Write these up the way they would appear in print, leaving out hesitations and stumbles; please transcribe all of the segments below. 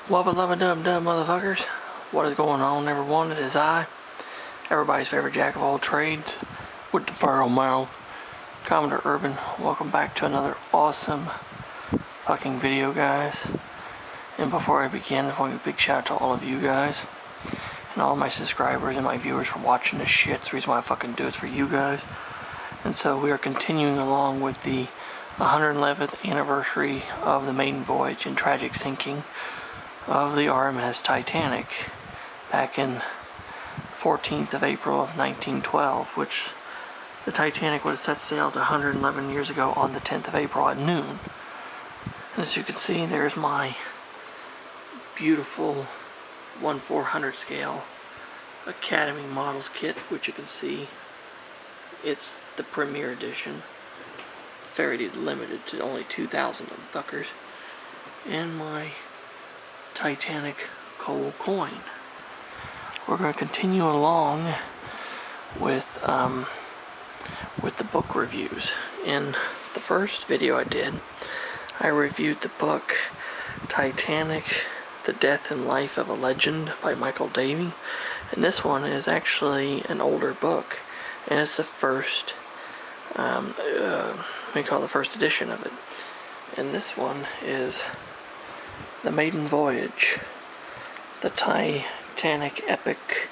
Wubba lubba dub dub motherfuckers. What is going on, everyone? It is I, everybody's favorite jack of all trades, with the feral mouth, Commodore Urban. Welcome back to another awesome fucking video, guys. And before I begin, I want to give a big shout out to all of you guys and all of my subscribers and my viewers for watching this shit. It's the reason why I fucking do it for you guys. And so we are continuing along with the 111th anniversary of the Maiden Voyage and tragic sinking of the RMS Titanic back in 14th of April of 1912, which the Titanic would have set sail to 111 years ago on the 10th of April at noon. And as you can see, there's my beautiful 1/400 scale Academy Models kit, which you can see it's the Premier Edition, very limited to only 2,000 of them fuckers, and my Titanic coal coin. We're going to continue along with the book reviews. In the first video I did, I reviewed the book Titanic: The Death and Life of a Legend by Michael Davey, and this one is actually an older book, and it's the first the first edition of it. And this one is The Maiden Voyage, the Titanic epic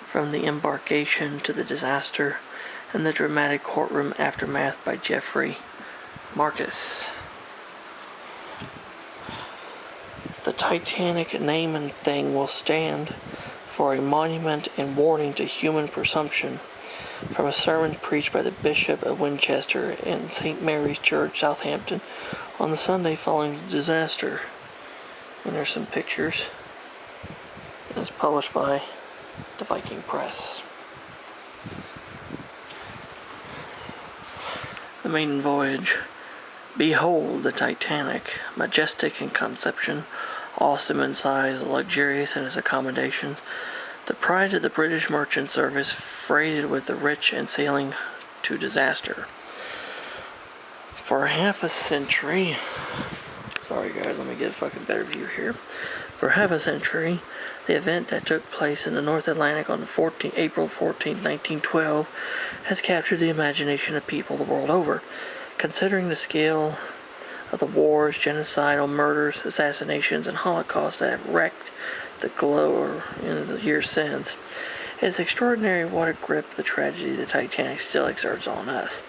from the embarkation to the disaster, and the dramatic courtroom aftermath by Geoffery Marcus. The Titanic name and thing will stand for a monument and warning to human presumption, from a sermon preached by the Bishop of Winchester in St. Mary's Church, Southampton, on the Sunday following the disaster. And there's some pictures. And it's published by the Viking Press. The Maiden Voyage. Behold the Titanic, majestic in conception, awesome in size, luxurious in its accommodations, the pride of the British merchant service, freighted with the rich and sailing to disaster. For half a century, sorry guys, let me get a fucking better view here. For half a century, the event that took place in the North Atlantic on April 14, 1912, has captured the imagination of people the world over. Considering the scale of the wars, genocidal murders, assassinations, and holocausts that have wrecked the globe in the years since, it's extraordinary what a grip the tragedy of the Titanic still exerts on us.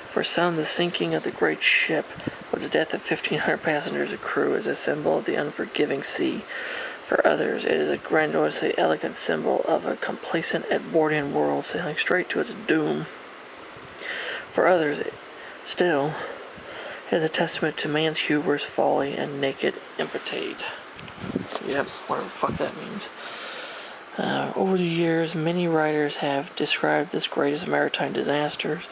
For some, the sinking of the great ship with the death of 1,500 passengers and crew is a symbol of the unforgiving sea. For others, it is a grandiosely elegant symbol of a complacent Edwardian world sailing straight to its doom. For others, still, it is a testament to man's hubris, folly, and naked impotate. Yep, whatever the fuck that means. Over the years, many writers have described this greatest maritime disasters,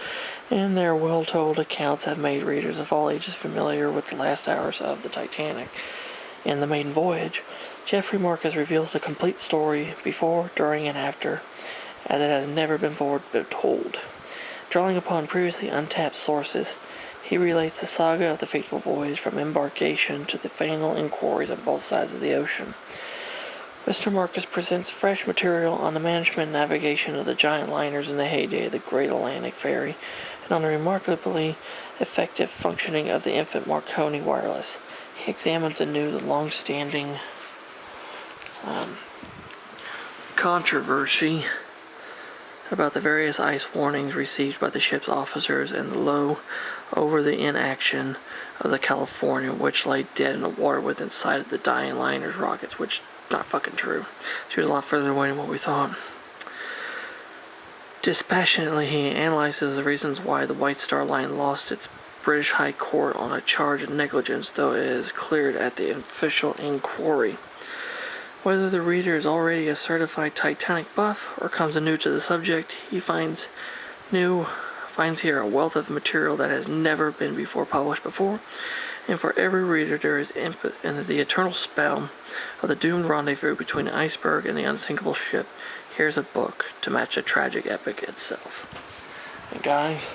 and their well-told accounts have made readers of all ages familiar with the last hours of the Titanic. In The Maiden Voyage, Geoffery Marcus reveals the complete story before, during, and after, as it has never been before told. Drawing upon previously untapped sources, he relates the saga of the fateful voyage from embarkation to the final inquiries on both sides of the ocean. Mr. Marcus presents fresh material on the management and navigation of the giant liners in the heyday of the Great Atlantic Ferry, and on the remarkably effective functioning of the infant Marconi wireless. He examines anew the long-standing controversy about the various ice warnings received by the ship's officers and the low over the inaction of the California, which lay dead in the water within sight of the dying liner's rockets, which is not fucking true. She was a lot further away than what we thought. Dispassionately, he analyzes the reasons why the White Star Line lost its British High Court on a charge of negligence, though it is cleared at the official inquiry. Whether the reader is already a certified Titanic buff or comes anew to the subject, he finds here a wealth of material that has never been published before, and for every reader there is input into the eternal spell of the doomed rendezvous between the iceberg and the unsinkable ship. Here's a book to match the tragic epic itself. And guys,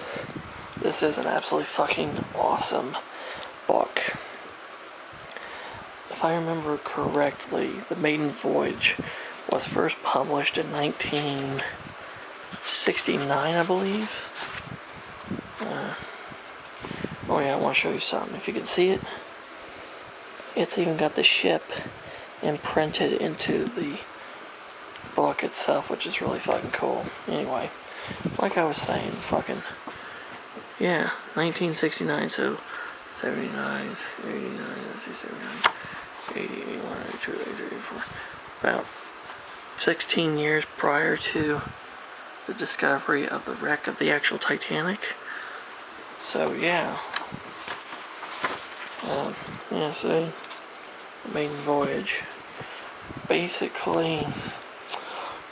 this is an absolutely fucking awesome book. if I remember correctly, the Maiden Voyage was first published in 1969, I believe. Oh yeah, I want to show you something. If you can see it, it's even got the ship imprinted into the book itself, which is really fucking cool. Anyway, like I was saying, fucking, yeah, 1969, so 79, 89, 79, 80, 81, 82, 83, 84, about 16 years prior to the discovery of the wreck of the actual Titanic. So yeah, yeah, see, the Maiden Voyage. Basically,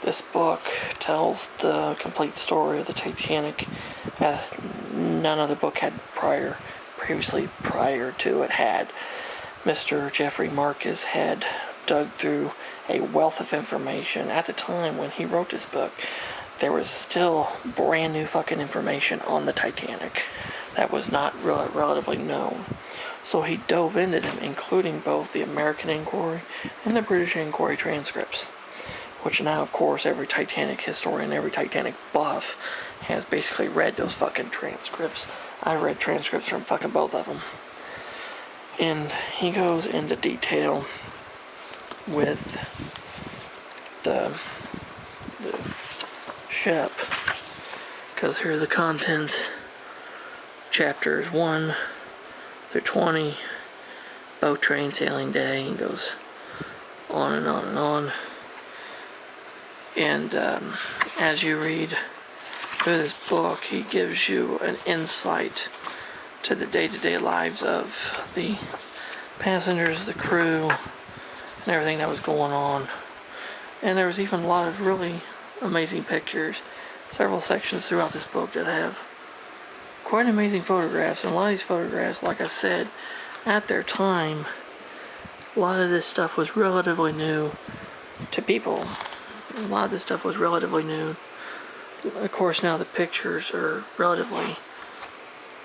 this book tells the complete story of the Titanic, as none other book had previously prior to it had. Mr. Geoffery Marcus had dug through a wealth of information. At the time when he wrote this book, there was still brand new fucking information on the Titanic that was not relatively known. So he dove into them, including both the American inquiry and the British inquiry transcripts, which now, of course, every Titanic historian, every Titanic buff has basically read those fucking transcripts. I've read transcripts from fucking both of them. And he goes into detail with the ship, because here are the contents. Chapters 1 through 20, boat train sailing day, and goes on and on and on. And as you read through this book, he gives you an insight to the day-to-day lives of the passengers, the crew, and everything that was going on. And there was even a lot of really amazing pictures, several sections throughout this book that have quite amazing photographs. And a lot of these photographs, like I said, at their time, a lot of this stuff was relatively new to people. A lot of this stuff was relatively new. Of course, now the pictures are relatively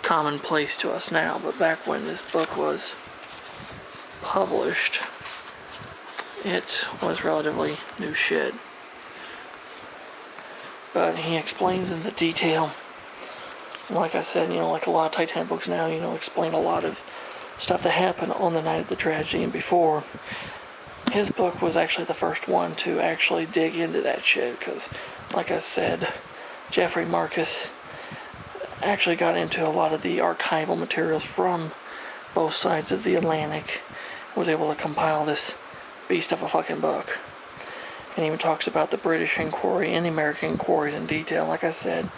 commonplace to us now, but back when this book was published, it was relatively new shit. But he explains in the detail, like I said, like a lot of Titanic books now, explain a lot of stuff that happened on the night of the tragedy and before. His book was actually the first one to actually dig into that shit, because, like I said, Geoffery Marcus actually got into a lot of the archival materials from both sides of the Atlantic, was able to compile this beast of a fucking book. And even talks about the British inquiry and the American inquiries in detail. Like I said,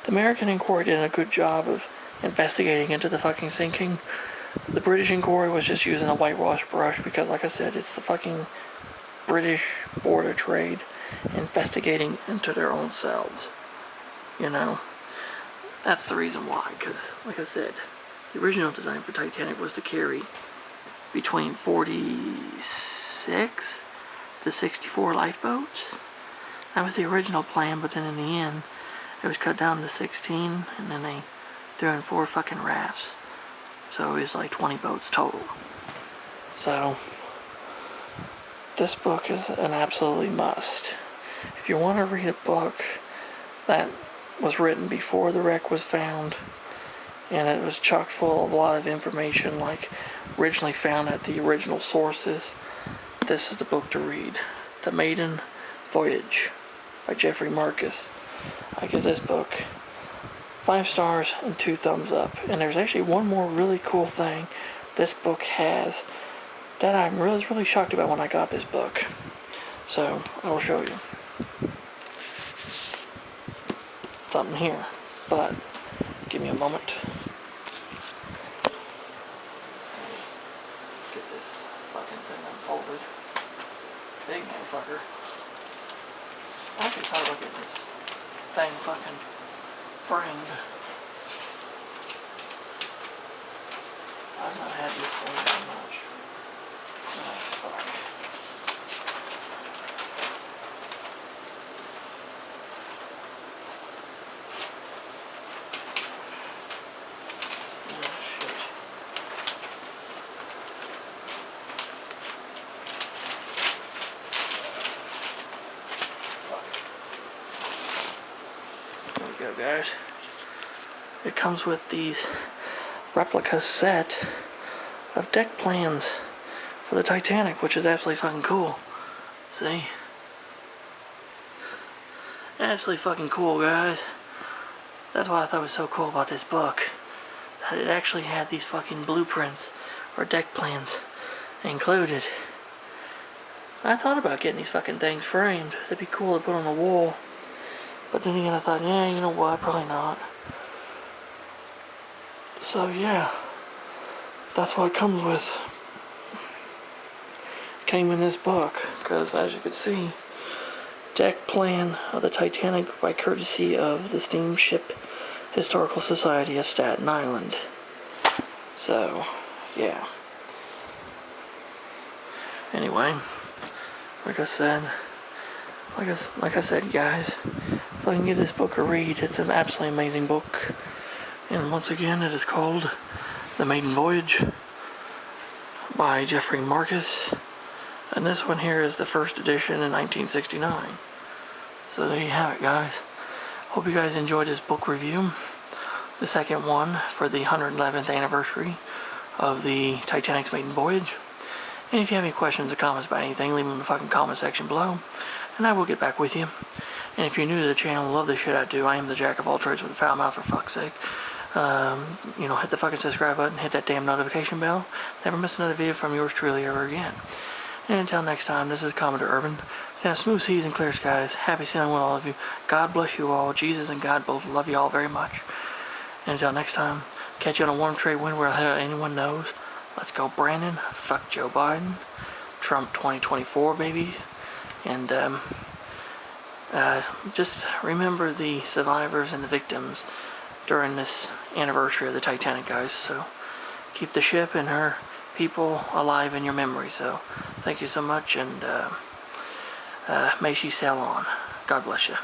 the American inquiry did a good job of investigating into the fucking sinking. The British inquiry was just using a whitewash brush because, like I said, it's the fucking British Board of Trade investigating into their own selves. That's the reason why, because, like I said, the original design for Titanic was to carry between 46 to 64 lifeboats. That was the original plan, but then in the end, it was cut down to 16, and then they threw in 4 fucking rafts. So it was like 20 boats total. So, this book is an absolutely must. If you want to read a book that was written before the wreck was found, and it was chock full of a lot of information like originally found at the original sources, this is the book to read. The Maiden Voyage by Geoffery Marcus. I give this book 5 stars and 2 thumbs up. And there's actually one more really cool thing this book has that I was really shocked about when I got this book. So, I will show you. Something here, but give me a moment. Get this fucking thing unfolded. Big motherfucker. I actually thought about getting this thing fucking framed. I've not had this thing that much. Oh, fuck. go, guys. It comes with these replica set of deck plans for the Titanic, which is absolutely fucking cool. See? Absolutely fucking cool, guys. That's what I thought was so cool about this book. That it actually had these fucking blueprints or deck plans included. I thought about getting these fucking things framed. That'd be cool to put on the wall. But then again I thought, yeah, you know what, probably not. So yeah, that's what it comes with. It came in this book, because as you can see, deck plan of the Titanic by courtesy of the Steamship Historical Society of Staten Island. So, yeah. Anyway, like I said, guys, if I can give this book a read, it's an absolutely amazing book. And once again, it is called The Maiden Voyage by Geoffery Marcus. And this one here is the first edition in 1969. So there you have it, guys. Hope you guys enjoyed this book review. The second one for the 111th anniversary of the Titanic's Maiden Voyage. And if you have any questions or comments about anything, leave them in the fucking comment section below, and I will get back with you. And if you're new to the channel and love the shit I do, I am the jack of all trades with a foul mouth, for fuck's sake. You know, hit the fucking subscribe button, hit that damn notification bell. Never miss another video from yours truly ever again. And until next time, this is Commodore Urban. Saying smooth seas and clear skies. Happy sailing with all of you. God bless you all. Jesus and God both love you all very much. And until next time, catch you on a warm trade wind where anyone knows. Let's go, Brandon. Fuck Joe Biden. Trump 2024, baby. And just remember the survivors and the victims during this anniversary of the Titanic, guys. So keep the ship and her people alive in your memory. So thank you so much, and may she sail on. God bless you.